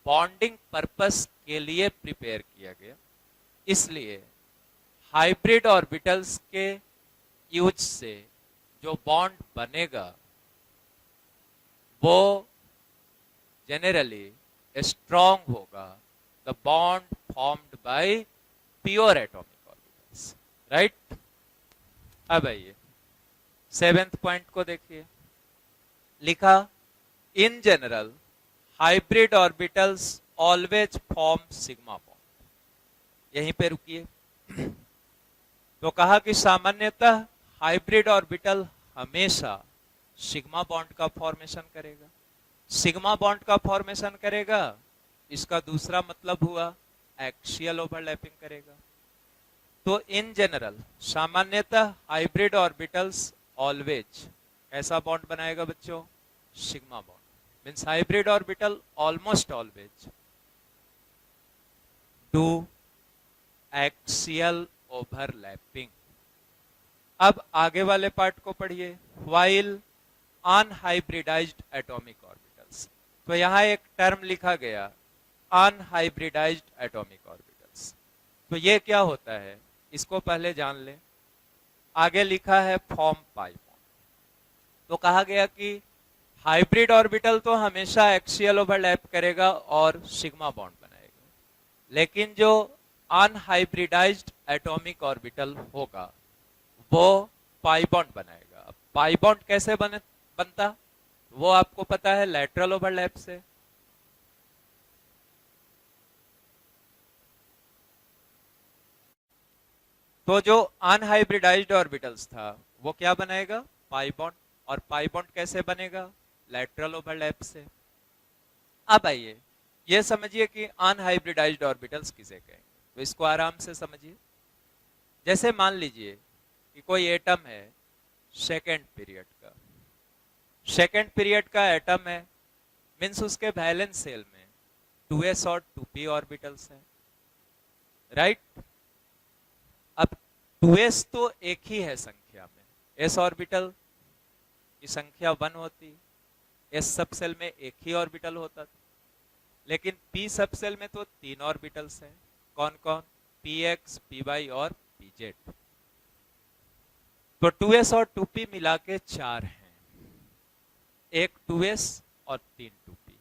B: bonding purpose के लिए prepare किया गया, इसलिए हाइब्रिड ऑर्बिटल्स के यूज से जो बॉन्ड बनेगा वो जनरली स्ट्रॉन्ग होगा the bond formed bye pure atomic orbitals, right. अब आइए 7th पॉइंट को देखिए। लिखा in general hybrid orbitals always form sigma bond. यहीं पे रुकिए। तो कहा कि सामान्यतः हाइब्रिड ऑर्बिटल हमेशा सिग्मा बॉन्ड का फॉर्मेशन करेगा। सिग्मा बॉन्ड का फॉर्मेशन करेगा, इसका दूसरा मतलब हुआ एक्सियल ओवरलैपिंग करेगा। तो इन जनरल सामान्यतः हाइब्रिड ऑर्बिटल्स ऑलवेज ऐसा बॉन्ड बनाएगा बच्चों, sigma bond. Means hybrid orbital almost always do axial overlapping. अब आगे वाले पार्ट को पढ़िए, व्हाइल अनहाइब्रिडाइज्ड एटॉमिक ऑर्बिटल्स। तो यहां एक टर्म लिखा गया अनहाइब्रिडाइज्ड एटॉमिक ऑर्बिटल्स। तो ये क्या होता है इसको पहले जान ले। आगे लिखा है फॉर्म पाई बॉन्ड। तो कहा गया कि हाइब्रिड ऑर्बिटल तो हमेशा एक्सियल ओवरलैप करेगा और सिग्मा बॉन्ड बनाएगा, लेकिन जो अनहाइब्रिडाइज्ड एटॉमिक ऑर्बिटल होगा वो पाई बॉन्ड बनाएगा। पाई बॉन्ड कैसे बनता वो आपको पता है, लैटरल ओवरलैप से। तो जो अनहाइब्रिडाइज्ड ऑर्बिटल्स था वो क्या बनाएगा, पाई बॉन्ड। और पाई बॉन्ड कैसे बनेगा, लैटरल ओवरलैप से। अब आइए ये समझिए कि अनहाइब्रिडाइज्ड ऑर्बिटल्स किसे कहेंगे, तो इसको आराम से समझिए। जैसे मान लीजिए कि कोई एटम है सेकेंड पीरियड का, सेकेंड पीरियड का एटम है, मीन्स उसके वैलेंस सेल में 2s और 2p ऑर्बिटल्स हैं, राइट। अब 2s तो एक ही है संख्या में, s ऑर्बिटल की संख्या 1 होती, s सब सेल में एक ही ऑर्बिटल होता था, लेकिन p सब सेल में तो 3 ऑर्बिटल्स हैं। कौन कौन, px, py और pz। तो 2s और 2p मिला के 4 हैं, एक 2s और 3 2p।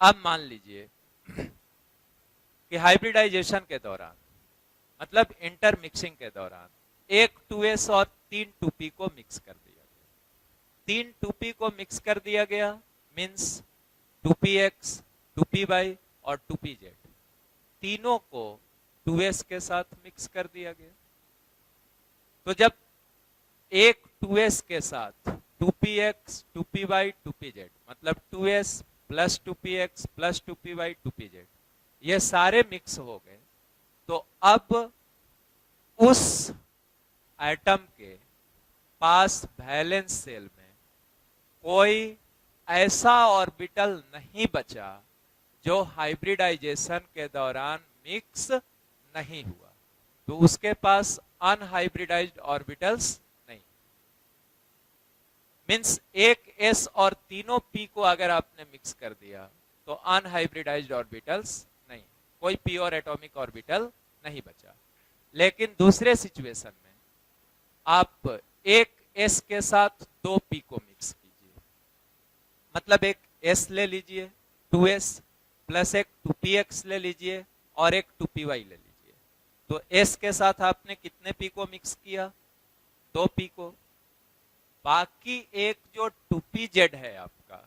B: अब मान लीजिए कि हाइब्रिडाइजेशन के दौरान, मतलब इंटरमिक्सिंग के दौरान, एक 2s और 3 2p को मिक्स कर दिया गया। 3 2p को मिक्स कर दिया गया मीन्स 2px, 2py और 2pz, तीनों को 2s के साथ मिक्स कर दिया गया। तो जब एक 2s के साथ 2px, 2py, 2pz, मतलब 2s plus 2px plus 2py 2pz, ये सारे मिक्स हो गए, तो अब उस एटम के पास वैलेंस सेल में कोई ऐसा ऑर्बिटल नहीं बचा जो हाइब्रिडाइजेशन के दौरान मिक्स नहीं हुआ, तो उसके पास अनहाइब्रिडाइज्ड ऑर्बिटल्स नहीं। मींस एक s और तीनों p को अगर आपने मिक्स कर दिया तो अनहाइब्रिडाइज्ड ऑर्बिटल्स नहीं, कोई प्योर एटॉमिक ऑर्बिटल नहीं बचा। लेकिन दूसरे सिचुएशन में आप एक s के साथ 2p को मिक्स कीजिए, मतलब एक s ले लीजिए 2s प्लस एक 2px ले लीजिए और एक 2py ले लीजिए। तो s के साथ आपने कितने p को मिक्स किया, 2p को। बाकी एक जो 2pz है आपका,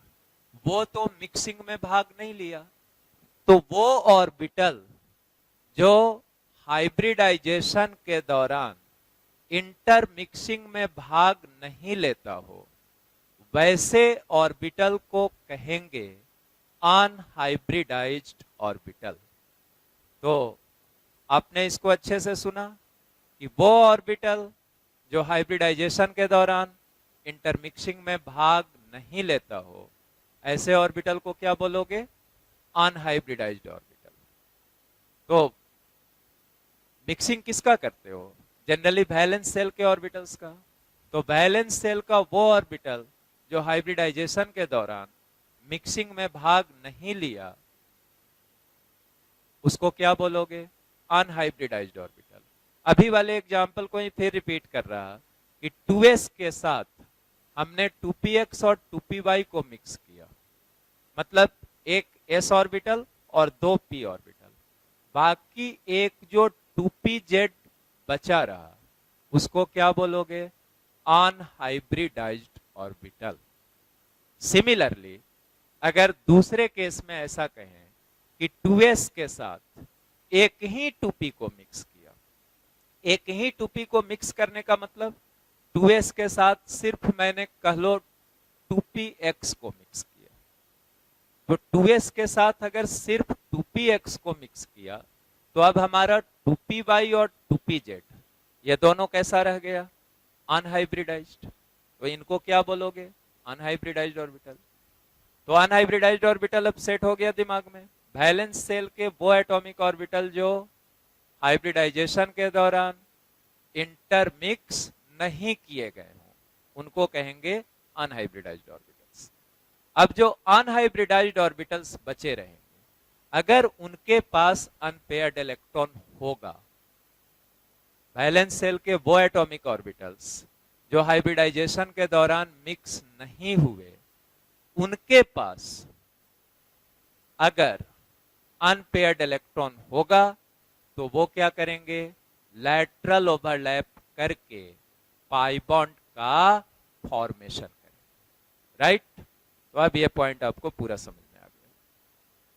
B: वो तो मिक्सिंग में भाग नहीं लिया, तो वो ऑर्बिटल जो हाइब्रिडाइजेशन के दौरान इंटरमिक्सिंग में भाग नहीं लेता हो, वैसे ऑर्बिटल को कहेंगे अनहाइब्रिडाइज्ड ऑर्बिटल। तो आपने इसको अच्छे से सुना कि वो ऑर्बिटल जो हाइब्रिडाइजेशन के दौरान इंटरमिक्सिंग में भाग नहीं लेता हो, ऐसे ऑर्बिटल को क्या बोलोगे, अनहाइब्रिडाइज्ड ऑर्बिटल। तो मिक्सिंग किसका करते हो, जनरली वैलेंस सेल के ऑर्बिटल्स का। तो वैलेंस सेल का वो ऑर्बिटल जो हाइब्रिडाइजेशन के दौरान मिक्सिंग में भाग नहीं लिया, उसको क्या बोलोगे, अनहाइब्रिडाइज्ड ऑर्बिटल। अभी वाले एग्जांपल को ही फिर रिपीट कर रहा कि 2s के साथ हमने 2px और 2py को मिक्स किया, मतलब एक s ऑर्बिटल और 2 p ऑर्बिटल, बाकी एक जो 2pz बचा रहा उसको क्या बोलोगे, अनहाइब्रिडाइज्ड ऑर्बिटल। सिमिलरली अगर दूसरे केस में ऐसा कहें कि 2s के साथ एक ही 2p को मिक्स किया, एक ही 2p को मिक्स करने का मतलब 2s के साथ सिर्फ मैंने कह लो 2px को मिक्स किया। तो 2s के साथ अगर सिर्फ 2px को मिक्स किया तो अब हमारा 2py और 2pz ये दोनों कैसा रह गया? अनहाइब्रिडाइज्ड। तो इनको क्या बोलोगे? Unhybridised orbital. तो अनहाइब्रिडाइज्ड ऑर्बिटल अब सेट हो गया दिमाग में। वैलेंस शेल के वो एटॉमिक ऑर्बिटल जो हाइब्रिडाइजेशन के दौरान इंटरमिक्स नहीं किए गए हों उनको कहेंगे अनहाइब्रिडाइज्ड ऑर्बिटल्स। अब जो अनहाइब्रिडाइज्ड ऑर्बिटल्स बचे रहेंगे अगर उनके पास अनपेयर्ड इलेक्ट्रॉन होगा, वैलेंस शेल के वो एटॉमिक ऑर्बिटल्स जो हाइब्रिडाइजेशन के दौरान मिक्स नहीं हुए, उनके पास अगर अनपेयर्ड इलेक्ट्रॉन होगा तो वो क्या करेंगे? लैटरल ओवरलैप करके पाई बॉन्ड का फॉर्मेशन करेंगे। राइट? तो अब ये पॉइंट आपको पूरा समझ में आ गया।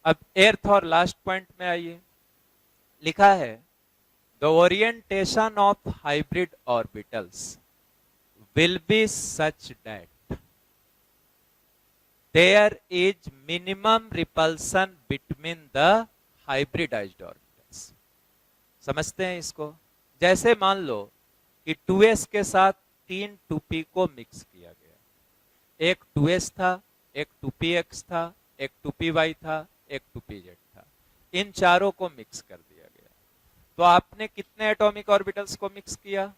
B: अब एर्थ और लास्ट पॉइंट में आइए। लिखा है the orientation of hybrid orbitals will be such that there is minimum repulsion between the hybridized orbitals। समझते हैं इसको? जैसे मान लो कि 2s के साथ 3 2p को मिक्स किया गया। एक 2s था, एक 2px था, एक 2py था, एक 2pz था। इन चारों को मिक्स कर दिया गया। तो आपने कितने एटॉमिक ऑर्बिटल्स को मिक्स किया?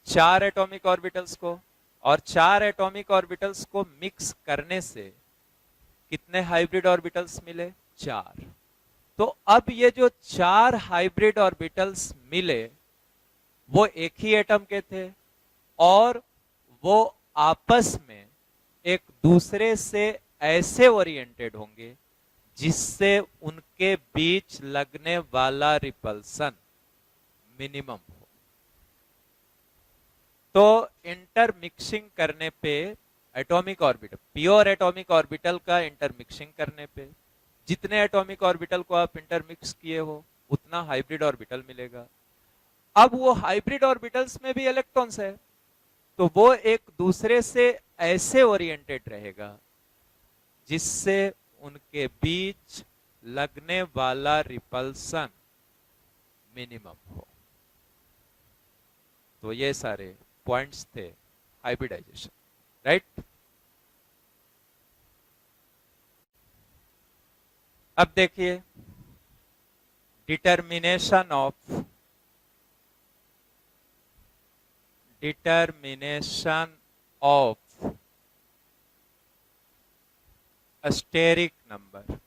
B: 4 एटॉमिक ऑर्बिटल्स को। और 4 एटॉमिक ऑर्बिटल्स को मिक्स करने से कितने हाइब्रिड ऑर्बिटल्स मिले? 4। तो अब ये जो 4 हाइब्रिड ऑर्बिटल्स मिले वो एक ही एटम के थे और वो आपस में एक दूसरे से ऐसे ओरिएंटेड होंगे जिससे उनके बीच लगने वाला रिपल्सन मिनिमम हो। तो इंटरमिक्सिंग करने पे atomic orbital, pure atomic orbital का इंटरमिक्सिंग करने पे जितने एटॉमिक ऑर्बिटल को आप इंटरमिक्स किए हो उतना हाइब्रिड ऑर्बिटल मिलेगा। अब वो हाइब्रिड ऑर्बिटल्स में भी इलेक्ट्रॉन्स है तो वो एक दूसरे से ऐसे ओरिएंटेड रहेगा जिससे उनके बीच लगने वाला रिपल्सन मिनिमम हो। तो ये सारे पॉइंट्स थे हाइब्रिडाइजेशन। राइट? अब देखिए determination of steric number.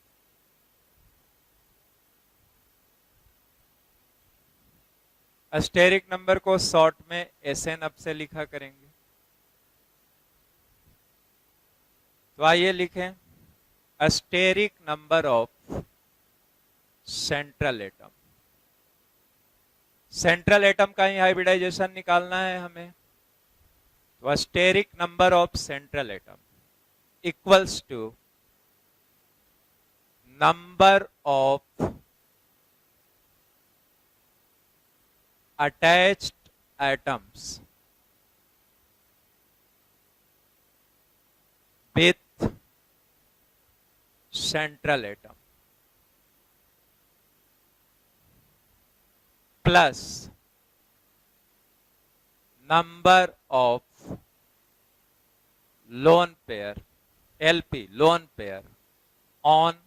B: Steric number को शॉर्ट में SN अब से लिखा करेंगे। तो आइए लिखें steric number of central atom. Central atom का ही हाइब्रिडाइजेशन निकालना है हमें। तो steric number of central atom equals to number of attached atoms with central atom plus number of lone pair LP lone pair on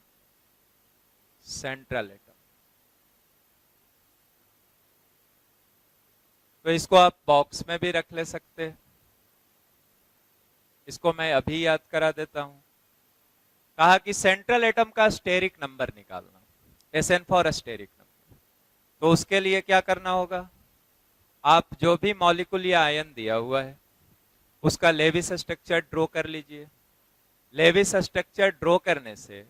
B: central atom। तो इसको आप box में भी रख ले सकते हैं। इसको मैं अभी याद करा देता हूं। कहा कि सेंट्रल एटम का स्टेरिक नंबर निकालना, SN फॉर स्टेरिक नंबर। तो उसके लिए क्या करना होगा? आप जो भी मॉलिक्यूल या आयन दिया हुआ है उसका लेविस स्ट्रक्चर ड्रॉ कर लीजिए। लेविस स्ट्रक्चर ड्रॉ करने से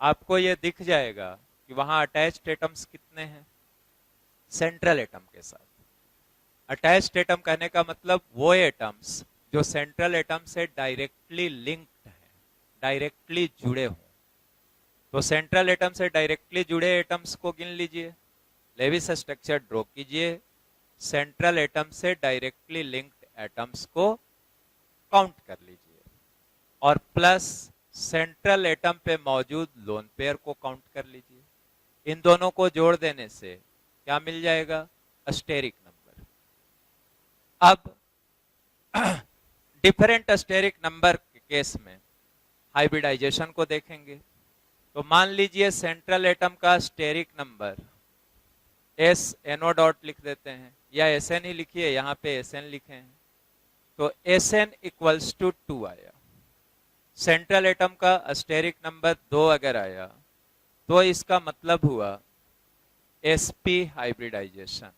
B: आपको यह दिख जाएगा कि वहां अटैच्ड एटम्स कितने हैं सेंट्रल एटम के साथ। अटैच्ड एटम कहने का मतलब वो एटम्स जो सेंट्रल एटम से डायरेक्टली लिंक्ड हैं, डायरेक्टली जुड़े हों। तो सेंट्रल एटम से डायरेक्टली जुड़े एटम्स को गिन लीजिए, लेविस स्ट्रक्चर ड्रॉ कीजिए। सेंट्रल एटम से डायरेक्टली लिंक्ड एटम्स को काउंट कर लीजिए और प्लस सेंट्रल एटम पे मौजूद लोन पेयर को काउंट कर लीजिए। इन दोनों को जोड़ देने से क्या मिल जाएगा? Steric number. अब डिफरेंट अस्टेरिक नंबर के केस में हाइब्रिडाइजेशन को देखेंगे। तो मान लीजिए सेंट्रल एटम का steric number S NO dot लिख देते हैं, या एस एन ही लिखिए, यहाँ पे एस एन लिखे हैं। तो एस एन इक्वल्स टू 2 आया। सेंट्रल एटम का स्टेरिक नंबर 2 अगर आया तो इसका मतलब हुआ sp हाइब्रिडाइजेशन।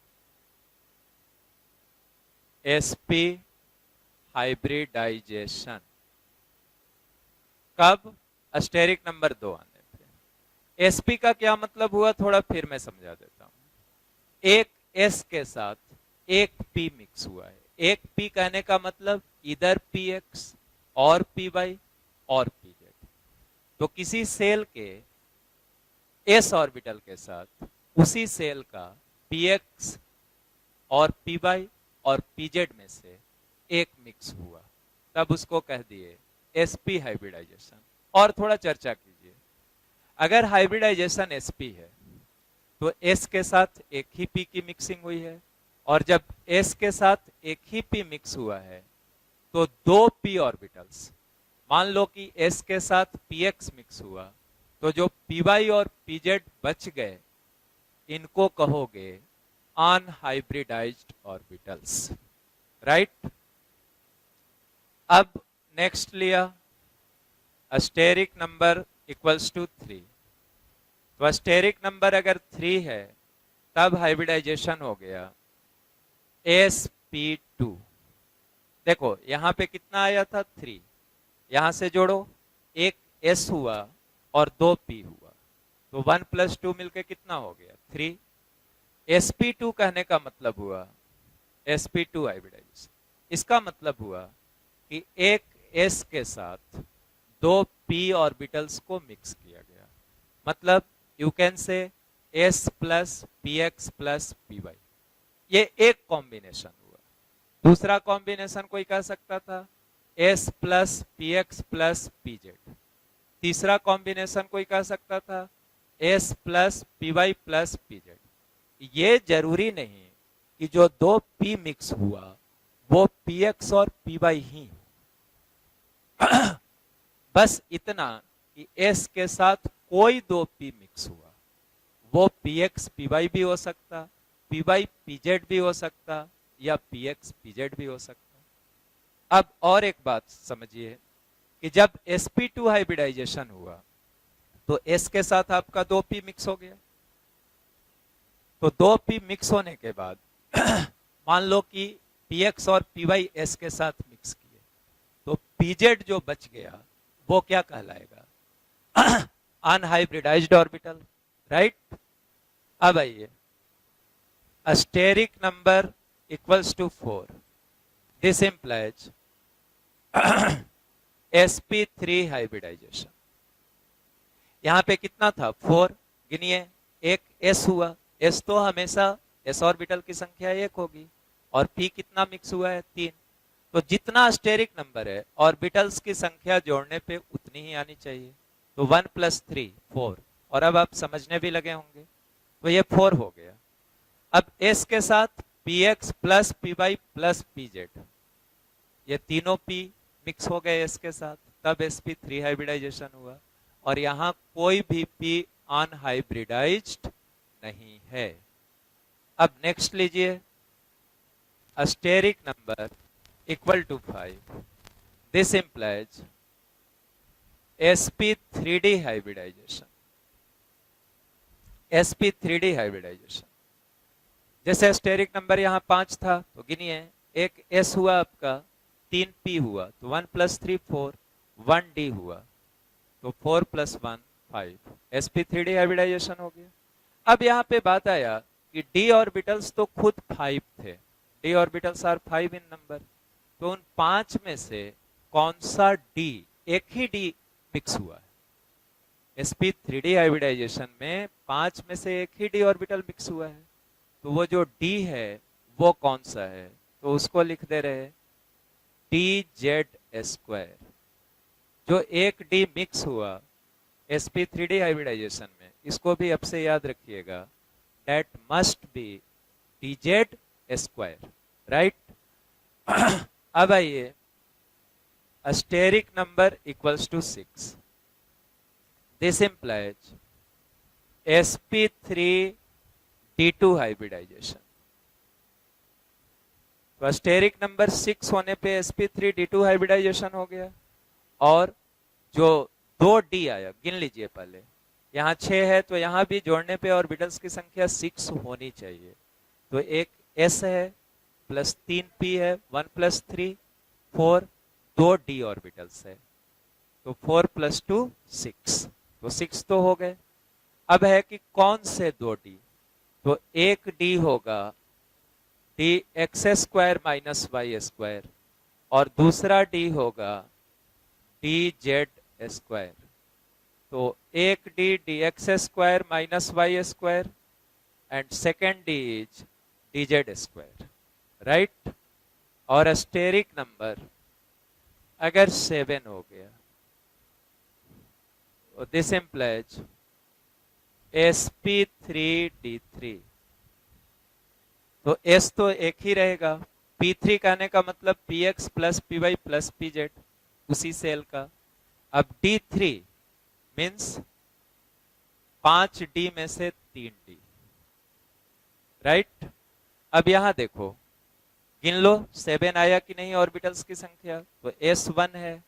B: sp हाइब्रिडाइजेशन कब? स्टेरिक नंबर 2 आने पे। sp का क्या मतलब हुआ, थोड़ा फिर मैं समझा देता हूं। एक s के साथ एक p मिक्स हुआ है। एक p कहने का मतलब इधर px और py और pz। तो किसी सेल के s ऑर्बिटल के साथ उसी सेल का px और py और pz में से एक मिक्स हुआ, तब उसको कह दिए sp हाइब्रिडाइजेशन। और थोड़ा चर्चा कीजिए। अगर हाइब्रिडाइजेशन sp है तो s के साथ एक ही p की मिक्सिंग हुई है, और जब s के साथ एक ही p मिक्स हुआ है तो दो p ऑर्बिटल्स, मान लो कि s के साथ px मिक्स हुआ, तो जो py और pz बच गए इनको कहोगे अनहाइब्रिडाइज्ड ऑर्बिटल्स, राइट। अब नेक्स्ट लिया अस्टेरिक नंबर इक्वल्स टू 3। तो अस्टेरिक नंबर अगर 3 है तब हाइब्रिडाइजेशन हो गया sp2। देखो यहां पे कितना आया था? 3। यहां से जोड़ो, एक s हुआ और 2 p हुआ, तो 1 + 2 मिलके कितना हो गया? 3। sp2 कहने का मतलब हुआ sp2 हाइब्रिडाइजेशन। इसका मतलब हुआ कि एक s के साथ 2 p ऑर्बिटल्स को मिक्स किया गया, मतलब you can say s + px + py। ये एक कॉम्बिनेशन हुआ। दूसरा कॉम्बिनेशन कोई कह सकता था s + px + pz। तीसरा कॉम्बिनेशन कोई कह सकता था s + py + pz। ये जरूरी नहीं कि जो 2 p मिक्स हुआ वो px और py ही हो। बस इतना कि s के साथ कोई 2 p मिक्स हुआ, वो px py भी हो सकता, py pz भी हो सकता, या px pz भी हो सकता। अब और एक बात समझिए कि जब sp2 हाइब्रिडाइजेशन हुआ तो s के साथ आपका 2 p मिक्स हो गया। तो 2 p मिक्स होने के बाद मान लो कि px और py s के साथ मिक्स किए, तो pz जो बच गया वो क्या कहलाएगा? Unhybridized orbital, right. अब आइए asterisk number equals to 4। This implies sp3 hybridization. यहां पे कितना था? 4। गिनिए, एक s हुआ, s तो हमेशा s ऑर्बिटल की संख्या 1 होगी, और p कितना मिक्स हुआ है? 3। तो जितना अस्टेरिक नंबर है ऑर्बिटल्स की संख्या जोड़ने पे उतनी ही आनी चाहिए। तो 1 + 3 4। और अब आप समझने भी लगे होंगे, तो ये 4 हो गया। अब s के साथ px + py + pz, ये तीनों p मिक्स हो गए s के साथ, तब sp3 हाइब्रिडाइजेशन हुआ। और यहां कोई भी p अनहाइब्रिडाइज्ड नहीं है। अब नेक्स्ट लीजिए asterisk number equal to 5। This implies sp3d hybridization. sp3d hybridization, जैसे अस्टेरिक नंबर यहां 5 था, तो गिनिए, एक s हुआ आपका, 3 p हुआ, तो 1 + 3 4, 1 d हुआ, तो 4 + 1 5, sp3d हाइब्रिडाइजेशन हो गया। अब यहां पे बात आया कि d ऑर्बिटल्स तो खुद 5 थे, d orbitals are 5 in number, तो उन 5 में से कौन सा d, एक ही d मिक्स हुआ है? sp3d हाइब्रिडाइजेशन में 5 में से एक ही d ऑर्बिटल मिक्स हुआ है, तो वो जो d है वो कौन सा है, तो उसको लिख दे रहे dz²। जो एक डी मिक्स हुआ sp3d हाइब्रिडाइजेशन में, इसको भी अब से याद रखिएगा, that must be dz², right. अब आइए, steric number equals to 6, this implies sp3d2 hybridization. तो स्टेरिक नंबर 6 होने पे sp3d2 हाइब्रिडाइजेशन हो गया, और जो 2d आया, गिन लीजिए पहले, यहाँ 6 है तो यहाँ भी जोड़ने पे ऑर्बिटल्स की संख्या 6 होनी चाहिए। तो एक s है प्लस 3p है, 1 + 3 4, 2d ऑर्बिटल्स है, तो 4 + 2 6, तो 6 तो हो गए। अब है कि कौन से 2d, तो एक d होगा dx² - y², और दूसरा d होगा dz²। तो एक d dx² - y² and second d is dz², right. और स्टेरिक नंबर अगर 7 हो गया, तो दिस implies sp3d3। तो s तो एक ही रहेगा, p3 कहने का मतलब px + py + pz, उसी सेल का। अब d3 मीन्स 5d में से 3d, राइट। अब यहां देखो, गिन लो 7 आया कि नहीं ऑर्बिटल्स की संख्या, तो s1 है,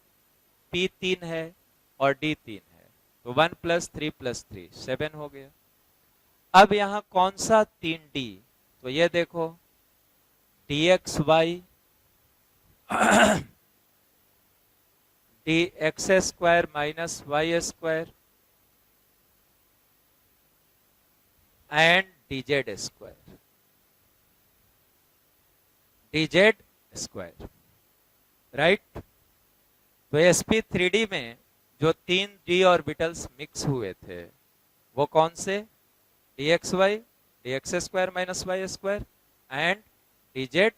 B: p3 है और d3 है, तो 1 + 3 + 3 7 हो गया। अब यहां कौन सा 3d, तो ये देखो dxy dx² - y² and dz², right. तो sp3d में जो 3d ऑर्बिटल्स मिक्स हुए थे वो कौन से, dxy dx² - y² and dz²।